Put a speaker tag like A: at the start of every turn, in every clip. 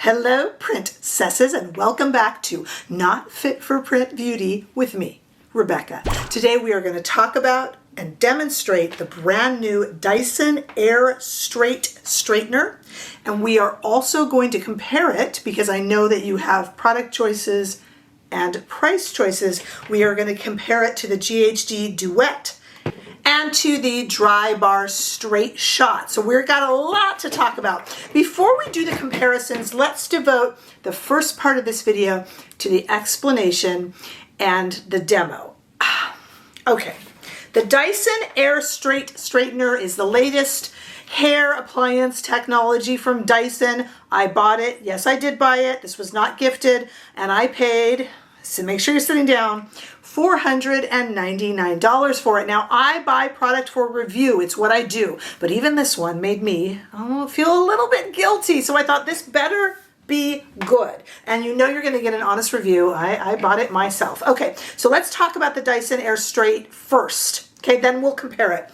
A: Hello, princesses, and welcome back to Not Fit for Print Beauty with me, Rebecca. Today we are going to talk about and demonstrate the brand new DYSON Airstrait straightener, and we are also going to compare it because I know that you have product choices and price choices. We are going to compare it to the GHD Duet and to the DryBar Straight Shot. So we've got a lot to talk about. Before we do the comparisons, let's devote the first part of this video to the explanation and the demo. Okay, the DYSON Airstrait straightener is the latest hair appliance technology from Dyson. I bought it. Yes, I did buy it. This was not gifted, and I paid, so make sure you're sitting down, $499 for it. Now, I buy product for review. It's what I do. But even this one made me feel a little bit guilty. So I thought this better be good. And you know you're going to get an honest review. I bought it myself. Okay, so let's talk about the DYSON Airstrait first. Okay, then we'll compare it.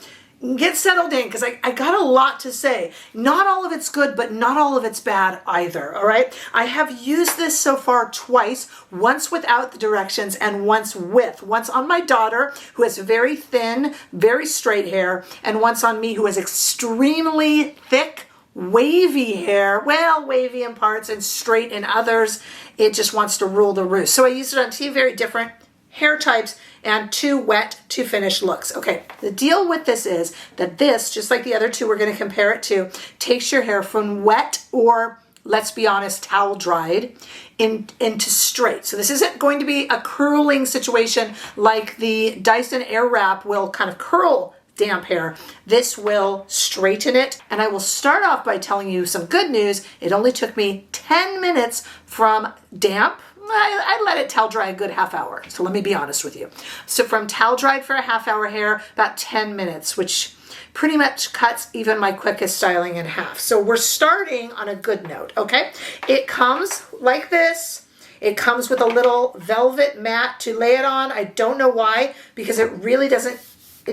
A: Get settled in because I got a lot to say. Not all of it's good, but not all of it's bad either, all right? I have used this so far twice, once without the directions and once with. Once on my daughter, who has very thin, very straight hair, and once on me, who has extremely thick, wavy hair. Well, wavy in parts and straight in others. It just wants to rule the roost. So I used it on two very different hair types and two wet to finished looks. Okay, the deal with this is that this, just like the other two we're going to compare it to, takes your hair from wet or, let's be honest, towel dried into straight. So this isn't going to be a curling situation like the DYSON Airwrap will kind of curl damp hair. This will straighten it. And I will start off by telling you some good news. It only took me 10 minutes from damp. I let it towel dry a good half hour. So let me be honest with you. So from towel dried for a half hour hair, about 10 minutes, which pretty much cuts even my quickest styling in half. So we're starting on a good note, okay? It comes like this. It comes with a little velvet mat to lay it on. I don't know why, because it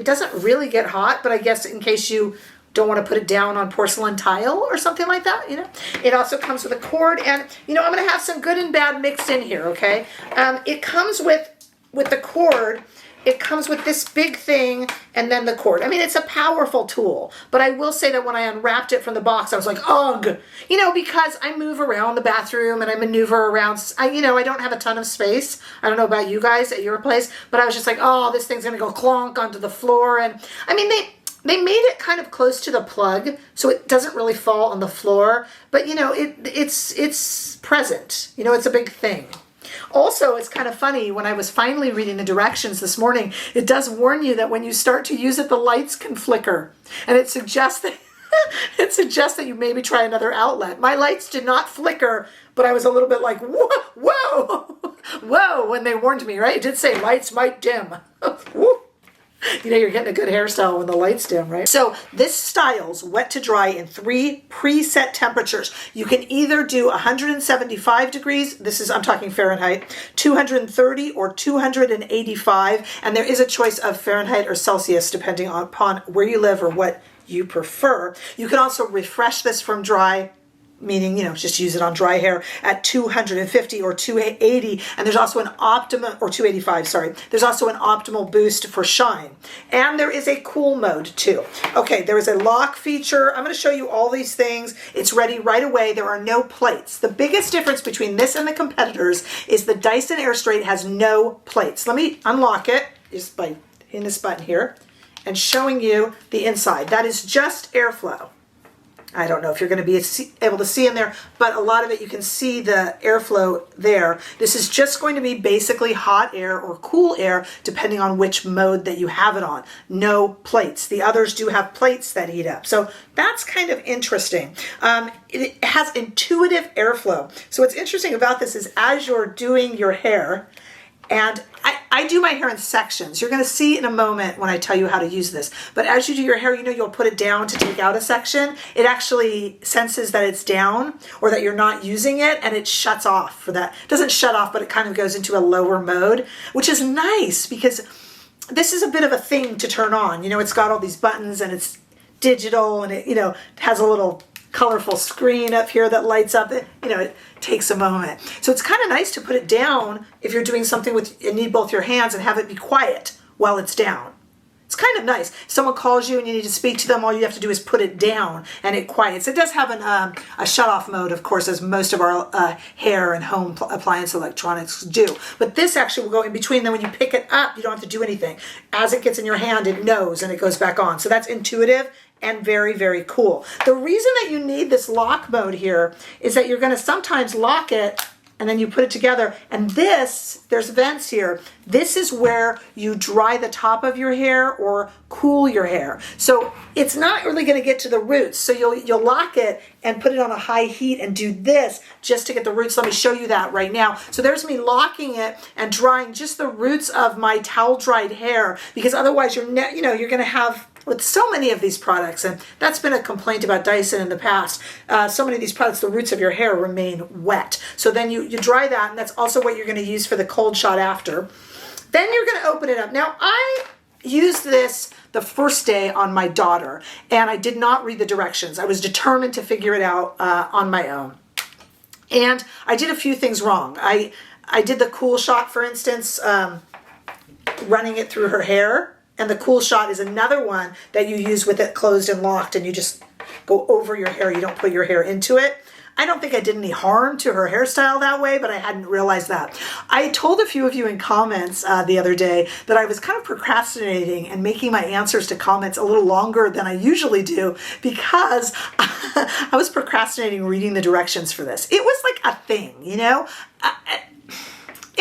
A: doesn't really get hot, but I guess in case you don't want to put it down on porcelain tile or something like that, you know. It also comes with a cord, and you know, I'm going to have some good and bad mixed in here, okay? It comes with the cord. It comes with this big thing and then the cord. I mean, it's a powerful tool, but I will say that when I unwrapped it from the box, I was like, ugh, you know, because I move around the bathroom and I maneuver around, I don't have a ton of space. I don't know about you guys at your place, but I was just like, oh, this thing's going to go clonk onto the floor. And I mean, they made it kind of close to the plug, so it doesn't really fall on the floor, but you know, it's present. You know, it's a big thing. Also, it's kind of funny, when I was finally reading the directions this morning, it does warn you that when you start to use it, the lights can flicker, and it suggests that you maybe try another outlet. My lights did not flicker, but I was a little bit like, whoa, whoa, when they warned me, right? It did say lights might dim. Woo. You know, you're getting a good hairstyle when the lights dim, right? So this styles wet to dry in 3 preset temperatures. You can either do 175 degrees, I'm talking Fahrenheit, 230 or 285, and there is a choice of Fahrenheit or Celsius depending upon where you live or what you prefer. You can also refresh this from dry, meaning, you know, just use it on dry hair at 250 or 280, and there's also an optimum, or 285, sorry. There's also an optimal boost for shine. And there is a cool mode too. Okay, there is a lock feature. I'm going to show you all these things. It's ready right away. There are no plates. The biggest difference between this and the competitors is the DYSON Airstrait has no plates. Let me unlock it just by hitting this button here and showing you the inside. That is just airflow. I don't know if you're going to be able to see in there, but a lot of it you can see the airflow there. This is just going to be basically hot air or cool air, depending on which mode that you have it on. No plates. The others do have plates that heat up. So that's kind of interesting. It has intuitive airflow. So what's interesting about this is as you're doing your hair, and I do my hair in sections. You're going to see in a moment when I tell you how to use this. But as you do your hair, you know, you'll put it down to take out a section. It actually senses that it's down or that you're not using it, and it shuts off for that. It doesn't shut off, but it kind of goes into a lower mode, which is nice because this is a bit of a thing to turn on. You know, it's got all these buttons and it's digital, and it, you know, has a little colorful screen up here that lights up. It takes a moment. So it's kind of nice to put it down if you're doing something with, you need both your hands, and have it be quiet while it's down. It's kind of nice. If someone calls you and you need to speak to them, all you have to do is put it down and it quiets. It does have a shut-off mode, of course, as most of our hair and home appliance electronics do. But this actually will go in between. Then when you pick it up, you don't have to do anything. As it gets in your hand, it knows and it goes back on. So that's intuitive and very, very cool. The reason that you need this lock mode here is that you're going to sometimes lock it and then you put it together. And this, there's vents here. This is where you dry the top of your hair or cool your hair. So it's not really gonna get to the roots. So you'll lock it and put it on a high heat and do this just to get the roots. Let me show you that right now. So there's me locking it and drying just the roots of my towel dried hair, because otherwise you're gonna have, with so many of these products, and that's been a complaint about Dyson in the past, so many of these products, the roots of your hair remain wet. So then you dry that, and that's also what you're going to use for the cold shot after. Then you're going to open it up. Now, I used this the first day on my daughter, and I did not read the directions. I was determined to figure it out on my own. And I did a few things wrong. I did the cool shot, for instance, running it through her hair. And the cool shot is another one that you use with it closed and locked, and you just go over your hair. You don't put your hair into it. I don't think I did any harm to her hairstyle that way, but I hadn't realized that. I told a few of you in comments the other day that I was kind of procrastinating and making my answers to comments a little longer than I usually do, because I was procrastinating reading the directions for this. It was like a thing, you know?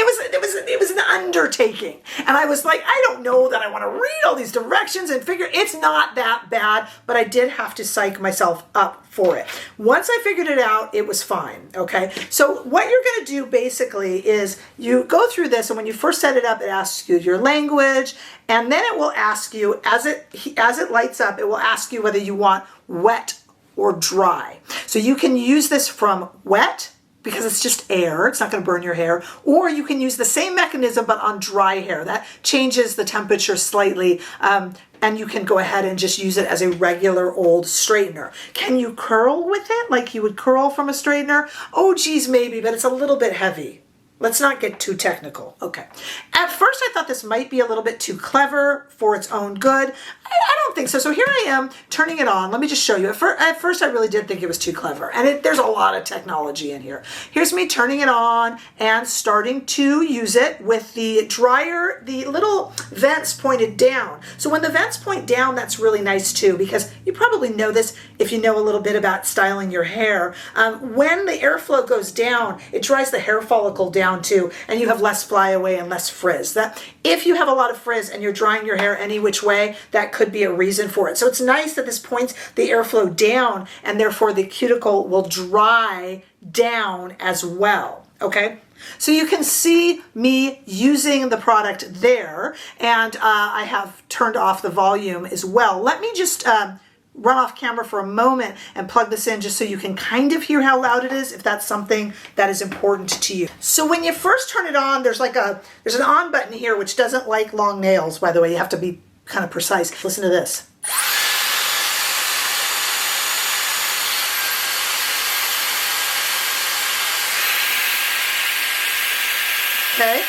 A: It was an undertaking. And I was like, I don't know that I want to read all these directions and figure it's not that bad, but I did have to psych myself up for it. Once I figured it out, it was fine, okay? So what you're going to do basically is you go through this, and when you first set it up, it asks you your language, and then it will ask you, as it lights up, it will ask you whether you want wet or dry. So you can use this from wet, because it's just air, it's not going to burn your hair, or you can use the same mechanism but on dry hair. That changes the temperature slightly, and you can go ahead and just use it as a regular old straightener. Can you curl with it like you would curl from a straightener? Oh geez, maybe, but it's a little bit heavy. Let's not get too technical. Okay. At first I thought this might be a little bit too clever for its own good. I don't think so. So here I am turning it on. Let me just show you. At first I really did think it was too clever. And there's a lot of technology in here. Here's me turning it on and starting to use it with the dryer, the little vents pointed down. So when the vents point down, that's really nice too, because you probably know this if you know a little bit about styling your hair. When the airflow goes down, it dries the hair follicle down too, and you have less flyaway and less frizz. That if you have a lot of frizz and you're drying your hair any which way, that could be a reason for it. So it's nice that this points the airflow down, and therefore the cuticle will dry down as well. Okay, so you can see me using the product there, and I have turned off the volume as well. Let me just run off camera for a moment and plug this in just so you can kind of hear how loud it is, if that's something that is important to you. So when you first turn it on, there's an on button here, which doesn't like long nails, by the way. You have to be kind of precise. Listen to this. Okay.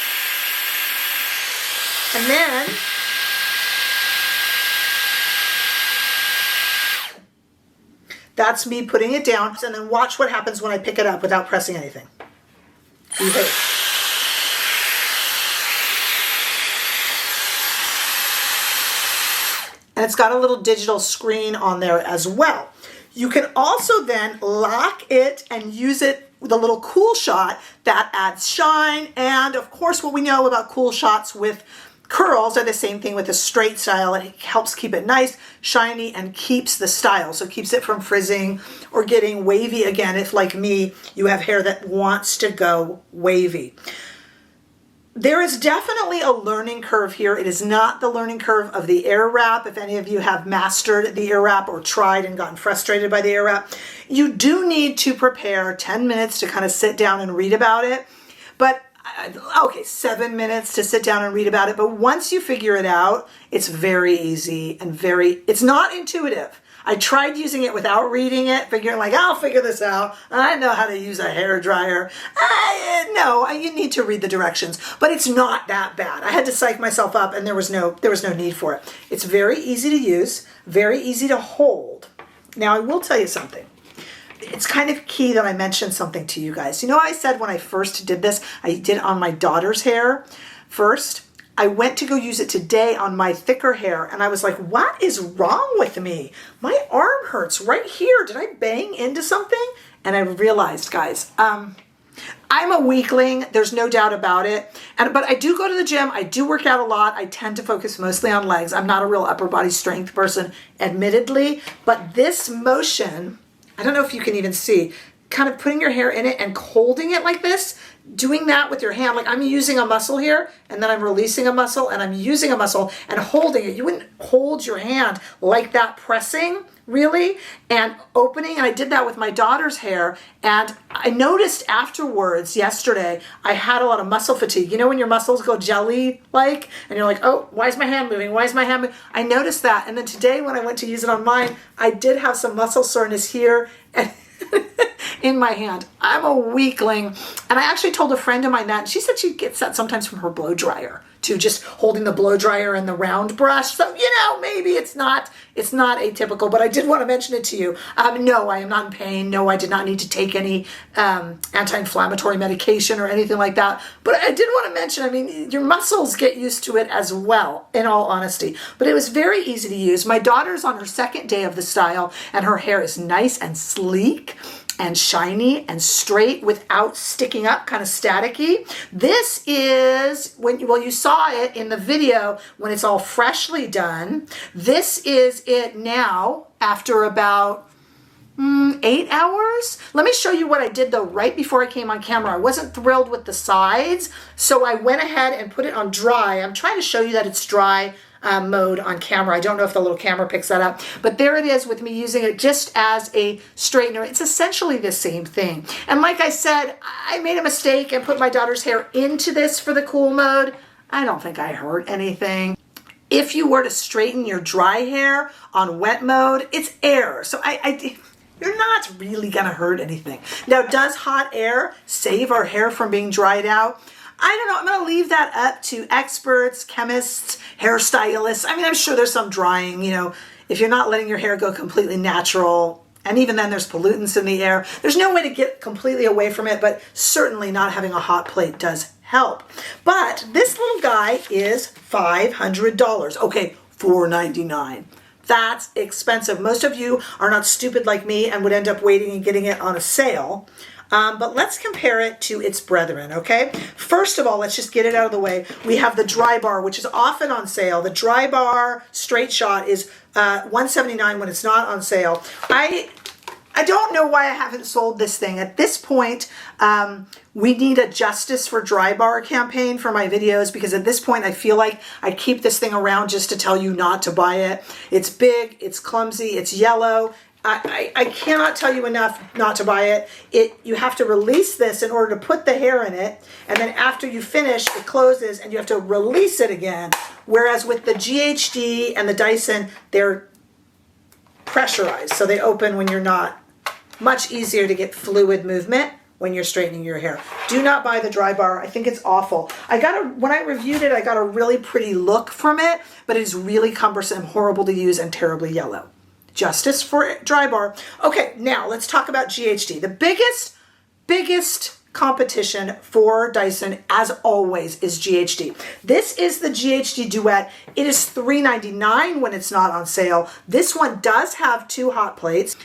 A: And then that's me putting it down, and then watch what happens when I pick it up without pressing anything. Okay. And it's got a little digital screen on there as well. You can also then lock it and use it with a little cool shot that adds shine, and of course what we know about cool shots with curls are the same thing with a straight style. It helps keep it nice, shiny, and keeps the style. So it keeps it from frizzing or getting wavy again if, like me, you have hair that wants to go wavy. There is definitely a learning curve here. It is not the learning curve of the air wrap. If any of you have mastered the air wrap or tried and gotten frustrated by the air wrap, you do need to prepare 10 minutes to kind of sit down and read about it. But okay, 7 minutes to sit down and read about it. But once you figure it out, it's very easy and it's not intuitive. I tried using it without reading it, figuring like, I'll figure this out. I know how to use a hair dryer. No, you need to read the directions, but it's not that bad. I had to psych myself up, and there was no need for it. It's very easy to use, very easy to hold. Now, I will tell you something. It's kind of key that I mention something to you guys. You know, I said when I first did this, I did it on my daughter's hair first. I went to go use it today on my thicker hair, and I was like, what is wrong with me? My arm hurts right here. Did I bang into something? And I realized, guys, I'm a weakling. There's no doubt about it. But I do go to the gym. I do work out a lot. I tend to focus mostly on legs. I'm not a real upper body strength person, admittedly. But this motion, I don't know if you can even see, kind of putting your hair in it and holding it like this, doing that with your hand, like I'm using a muscle here, and then I'm releasing a muscle, and I'm using a muscle and holding it. You wouldn't hold your hand like that, pressing, really, and opening. And I did that with my daughter's hair, and I noticed afterwards, yesterday, I had a lot of muscle fatigue. You know when your muscles go jelly-like, and you're like, oh, why is my hand moving? Why is my hand moving? I noticed that, and then today when I went to use it on mine, I did have some muscle soreness here, and in my hand. I'm a weakling. And I actually told a friend of mine that, and she said she gets that sometimes from her blow dryer too, just holding the blow dryer and the round brush. So, you know, maybe it's not atypical, but I did want to mention it to you. No, I am not in pain. No, I did not need to take any anti-inflammatory medication or anything like that. But I did want to mention, I mean, your muscles get used to it as well, in all honesty. But it was very easy to use. My daughter's on her second day of the style, and her hair is nice and sleek and shiny and straight without sticking up, kind of staticky. This is, well, you saw it in the video when it's all freshly done. This is it now after about 8 hours. Let me show you what I did though right before I came on camera. I wasn't thrilled with the sides, so I went ahead and put it on dry. I'm trying to show you that it's dry mode on camera. I don't know if the little camera picks that up, but there it is with me using it just as a straightener. It's essentially the same thing. And like I said, I made a mistake and put my daughter's hair into this for the cool mode. I don't think I hurt anything. If you were to straighten your dry hair on wet mode, it's air. So you're not really gonna hurt anything. Now, does hot air save our hair from being dried out? I don't know. I'm going to leave that up to experts, chemists, hairstylists. I mean, I'm sure there's some drying, you know, if you're not letting your hair go completely natural, and even then there's pollutants in the air. There's no way to get completely away from it, but certainly not having a hot plate does help. But this little guy is $500. Okay, $4.99. That's expensive. Most of you are not stupid like me and would end up waiting and getting it on a sale. But let's compare it to its brethren, okay? First of all, let's just get it out of the way. We have the DryBar, which is often on sale. The DryBar straight shot is $179 when it's not on sale. I don't know why I haven't sold this thing. At this point, we need a Justice for DryBar campaign for my videos, because at this point I feel like I keep this thing around just to tell you not to buy it. It's big, it's clumsy, it's yellow. I cannot tell you enough not to buy it. You have to release this in order to put the hair in it, and then after you finish, it closes and you have to release it again. Whereas with the GHD and the Dyson, they're pressurized, so they open when you're not. Much easier to get fluid movement when you're straightening your hair. Do not buy the DryBar. I think it's awful. When I reviewed it, I got a really pretty look from it, but it is really cumbersome, horrible to use, and terribly yellow. Justice for DryBar. Okay, now let's talk about GHD. The biggest competition for Dyson, as always, is GHD. This is the GHD Duet. It is $3.99 when it's not on sale. This one does have 2 hot plates.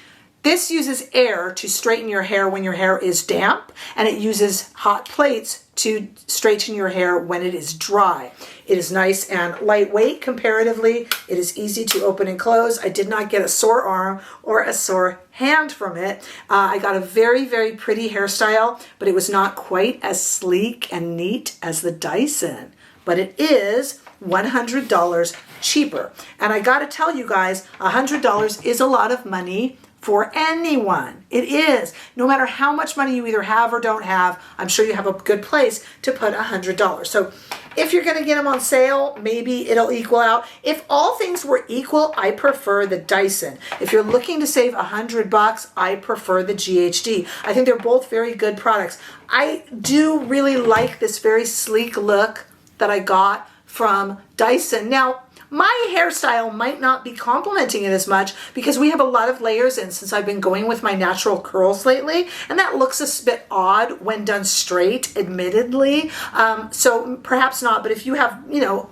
A: This uses air to straighten your hair when your hair is damp, and it uses hot plates to straighten your hair when it is dry. It is nice and lightweight comparatively. It is easy to open and close. I did not get a sore arm or a sore hand from it. I got a very, very pretty hairstyle, but it was not quite as sleek and neat as the Dyson. But it is $100 cheaper. And I gotta tell you guys, $100 is a lot of money for anyone. It is. No matter how much money you either have or don't have, I'm sure you have a good place to put $100. So If you're going to get them on sale, maybe it'll equal out. If all things were equal, I prefer the Dyson. If you're looking to save $100, I prefer the GHD. I think they're both very good products. I do really like this very sleek look that I got from Dyson. Now, my hairstyle might not be complimenting it as much because we have a lot of layers in since I've been going with my natural curls lately, and that looks a bit odd when done straight, admittedly. So perhaps not, but if you have, you know,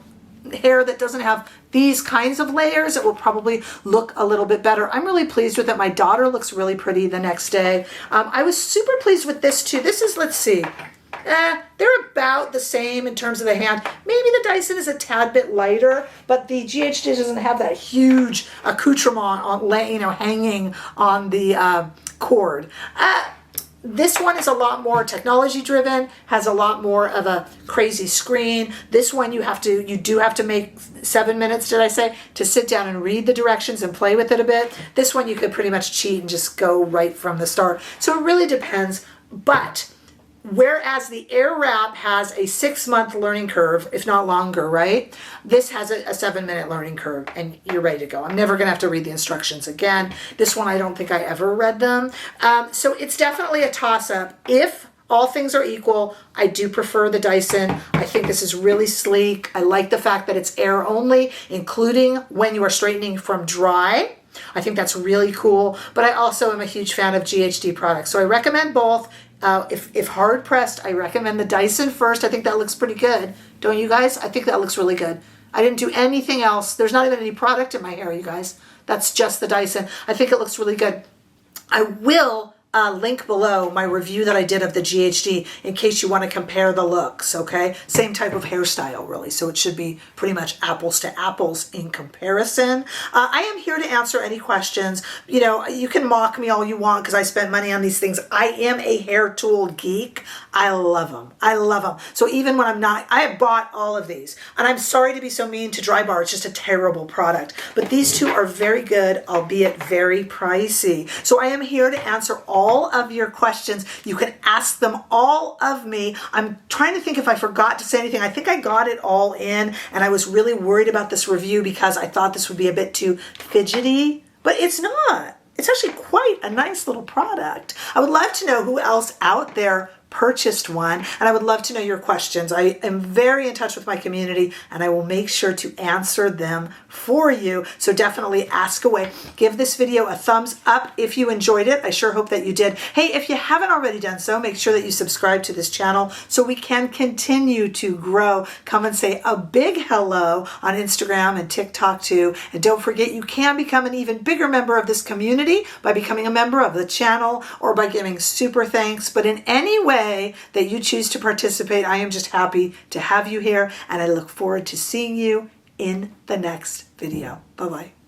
A: hair that doesn't have these kinds of layers, it will probably look a little bit better. I'm really pleased with it. My daughter looks really pretty the next day. I was super pleased with this too. This is, let's see, they're about the same in terms of the hand. Maybe the Dyson is a tad bit lighter, but the GHD doesn't have that huge accoutrement on, you know, hanging on the cord. This one is a lot more technology driven, has a lot more of a crazy screen. This one you do have to make 7 minutes, did I say, to sit down and read the directions and play with it a bit. This one you could pretty much cheat and just go right from the start. So it really depends, but whereas the Airwrap has a 6-month learning curve, if not longer, right? This has a 7-minute learning curve and you're ready to go. I'm never gonna have to read the instructions again. This one, I don't think I ever read them. So it's definitely a toss-up. If all things are equal, I do prefer the Dyson. I think this is really sleek. I like the fact that it's air only, including when you are straightening from dry. I think that's really cool, but I also am a huge fan of GHD products. So I recommend both. If hard pressed, I recommend the Dyson first. I think that looks pretty good. Don't you guys? I think that looks really good. I didn't do anything else. There's not even any product in my hair, you guys. That's just the Dyson. I think it looks really good. I will link below my review that I did of the GHD in case you want to compare the looks, okay? Same type of hairstyle, really, so it should be pretty much apples to apples in comparison. I am here to answer any questions. You know, you can mock me all you want because I spend money on these things. I am a hair tool geek. I love them. I love them. So even when I'm not, I have bought all of these, and I'm sorry to be so mean to DryBar. It's just a terrible product, but these two are very good, albeit very pricey. So I am here to answer all of your questions. You can ask them all of me. I'm trying to think if I forgot to say anything. I think I got it all in, and I was really worried about this review because I thought this would be a bit too fidgety, but it's not. It's actually quite a nice little product. I would love to know who else out there purchased one, and I would love to know your questions. I am very in touch with my community, and I will make sure to answer them for you. So definitely ask away. Give this video a thumbs up if you enjoyed it. I sure hope that you did. Hey, if you haven't already done so, make sure that you subscribe to this channel so we can continue to grow. Come and say a big hello on Instagram and TikTok too. And don't forget, you can become an even bigger member of this community by becoming a member of the channel or by giving super thanks. But in any way that you choose to participate, I am just happy to have you here, and I look forward to seeing you in the next video. Bye-bye.